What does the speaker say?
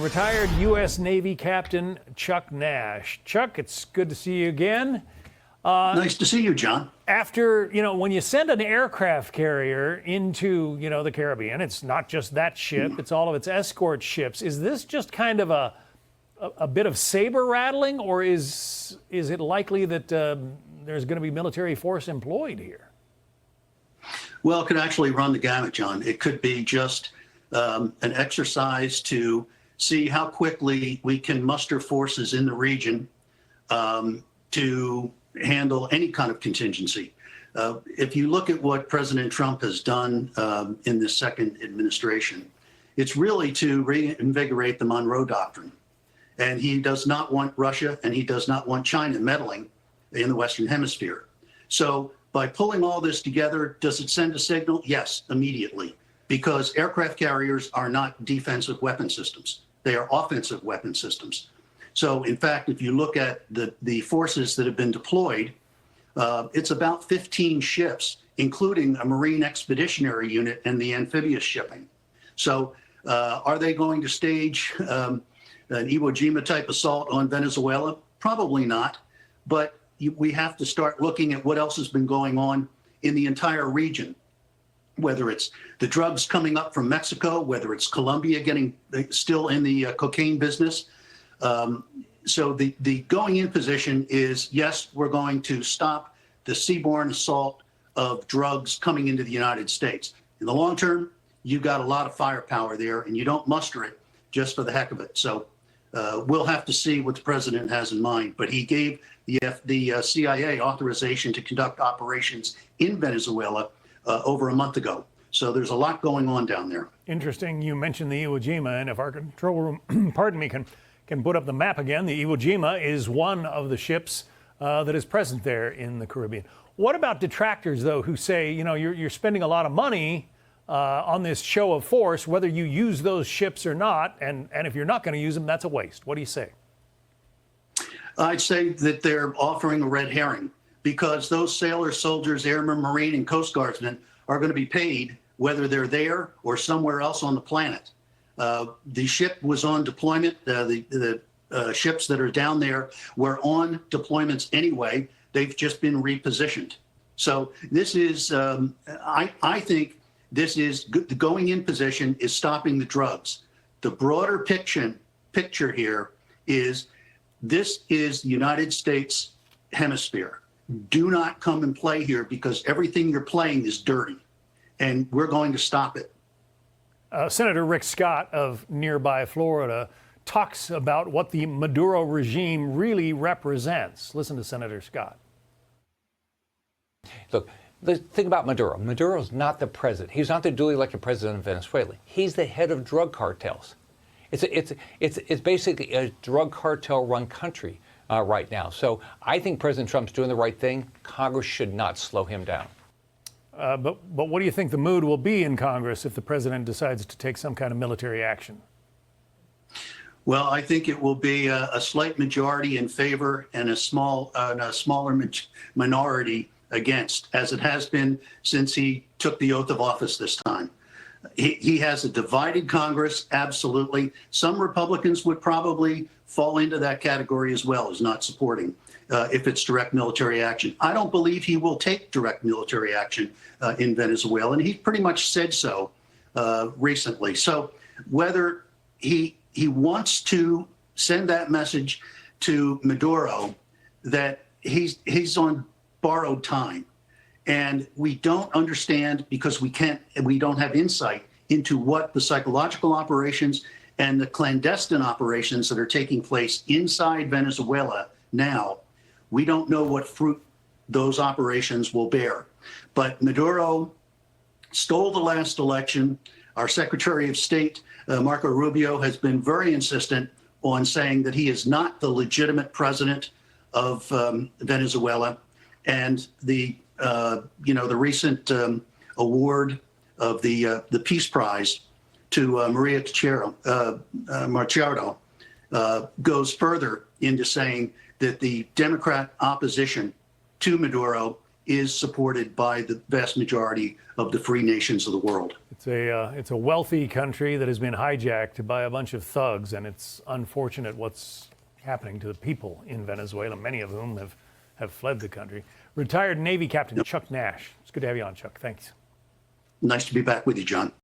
Retired U.S. Navy Captain Chuck Nash. Chuck, it's good to see you again. Nice to see you, John. After, when you send an aircraft carrier into, the Caribbean, it's not just that ship, it's all of its escort ships. Is this just kind of a bit of saber rattling, or is it likely that there's going to be military force employed here? Well, it could actually run the gamut, John. It could be just an exercise to see how quickly we can muster forces in the region to handle any kind of contingency. If you look at what President Trump has done in this second administration, it's really to reinvigorate the Monroe Doctrine. And he does not want Russia and he does not want China meddling in the Western Hemisphere. So by pulling all this together, does it send a signal? Yes, immediately. Because aircraft carriers are not defensive weapon systems. They are offensive weapon systems. So, in fact, if you look at the forces that have been deployed, it's about 15 ships, including a Marine Expeditionary Unit and the amphibious shipping. So are they going to stage an Iwo Jima-type assault on Venezuela? Probably not. But we have to start looking at what else has been going on in the entire region. Whether it's the drugs coming up from Mexico, whether it's Colombia getting still in the cocaine business. So the going in position is, yes, we're going to stop the seaborne assault of drugs coming into the United States. In the long term, you've got a lot of firepower there, and you don't muster it just for the heck of it. So we'll have to see what the president has in mind. But he gave the CIA authorization to conduct operations in Venezuela over a month ago. So there's a lot going on down there. Interesting. You mentioned the Iwo Jima, and if our control room, pardon me, can put up the map again, the Iwo Jima is one of the ships that is present there in the Caribbean. What about detractors, though, who say, you're spending a lot of money on this show of force, whether you use those ships or not, and if you're not going to use them, that's a waste. What do you say? I'd say that they're offering a red herring, because those sailors, soldiers, airmen, Marine, and Coast Guardsmen are going to be paid whether they're there or somewhere else on the planet. The ship was on deployment. The ships that are down there were on deployments anyway. They've just been repositioned. So this is, I think this is good. The going in position is stopping the drugs. The broader picture here is this is the United States hemisphere. Do not come and play here, because everything you're playing is dirty, and we're going to stop it. Senator Rick Scott of nearby Florida talks about what the Maduro regime really represents. Listen to Senator Scott. Look, the thing about Maduro, Maduro's not the president. He's not the duly elected president of Venezuela. He's the head of drug cartels. It's basically a drug cartel-run country right now. So I think President Trump's doing the right thing. Congress should not slow him down. But what do you think the mood will be in Congress if the president decides to take some kind of military action? Well, I think it will be a slight majority in favor and a smaller minority against, as it has been since he took the oath of office this time. He has a divided Congress, absolutely. Some Republicans would probably fall into that category as well, as not supporting if it's direct military action. I don't believe he will take direct military action in Venezuela, and he pretty much said so recently. So whether he wants to send that message to Maduro that he's on borrowed time, and we don't understand, because we don't have insight into what the psychological operations and the clandestine operations that are taking place inside Venezuela now. We don't know what fruit those operations will bear. But Maduro stole the last election. Our Secretary of State, Marco Rubio, has been very insistent on saying that he is not the legitimate president of Venezuela. And the recent award of the Peace Prize to Maria Machado goes further into saying that the Democrat opposition to Maduro is supported by the vast majority of the free nations of the world. It's a wealthy country that has been hijacked by a bunch of thugs, and it's unfortunate what's happening to the people in Venezuela, many of whom have fled the country. Retired Navy Captain Chuck Nash. It's good to have you on, Chuck. Thanks. Nice to be back with you, John.